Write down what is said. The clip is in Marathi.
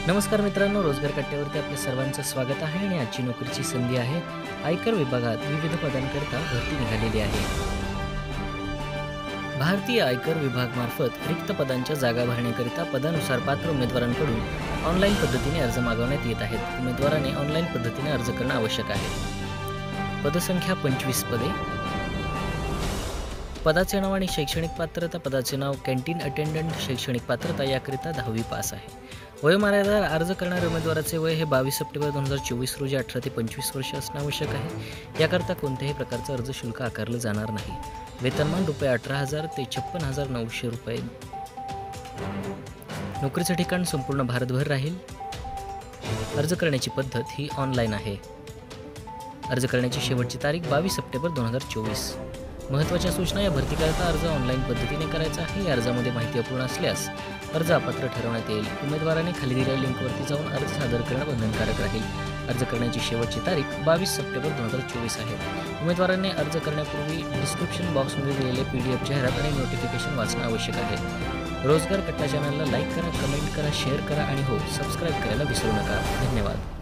नमस्कार मित्रांनो, रोजगार कट्ट्यावरती आपल्या सर्वांचं स्वागत आहे आणि आजची नोकरीची संधी आहे. आयकर विभागात विविध पदांकरता भरती निघालेली आहे. भारतीय आयकर विभागामार्फत रिक्त पदांच्या जागा भरण्याकरिता पदानुसार पात्र उमेदवारांकडून ऑनलाईन पद्धतीने अर्ज मागवण्यात येत आहेत. उमेदवाराने ऑनलाईन पद्धतीने अर्ज करणं आवश्यक आहे. पदसंख्या 25 पदे. पदाचे नाव आणि शैक्षणिक पात्रता. पदाचे नाव कॅन्टीन अटेंडंट. शैक्षणिक पात्रता याकरिता 10वी पास आहे. वयोमर्यादा. अर्ज करणाऱ्या उमेदवाराचे वय हे 22 सप्टेंबर 2024 रोजी 18 ते 25 वर्ष असणे आवश्यक आहे. याकरता कोणत्याही प्रकारचं अर्ज शुल्क आकारलं जाणार नाही. वेतनमान ₹18,000 ते ₹56,900. नोकरीचं ठिकाण संपूर्ण भारतभर राहील. अर्ज करण्याची पद्धत ही ऑनलाईन आहे. अर्ज करण्याची शेवटची तारीख 22 सप्टेंबर 2024. महत्त्वाच्या सूचना. या भरतीकरिता अर्ज ऑनलाईन पद्धतीने करायचा आहे. या अर्जामध्ये माहिती अपूर्ण असल्यास अर्ज अपात्र ठरवण्यात येईल. उमेदवाराने खाली दिलेल्या लिंकवरती जाऊन अर्ज सादर करणं बंधनकारक राहील. अर्ज करण्याची शेवटची तारीख 22 सप्टेंबर 2024 आहे. उमेदवारांनी अर्ज करण्यापूर्वी डिस्क्रिप्शन बॉक्समध्ये दिलेले PDF जाहिरात आणि नोटिफिकेशन वाचणं आवश्यक आहे. रोजगार कट्टा चॅनलला लाईक करा, कमेंट करा, शेअर करा आणि सबस्क्राईब करायला विसरू नका. धन्यवाद.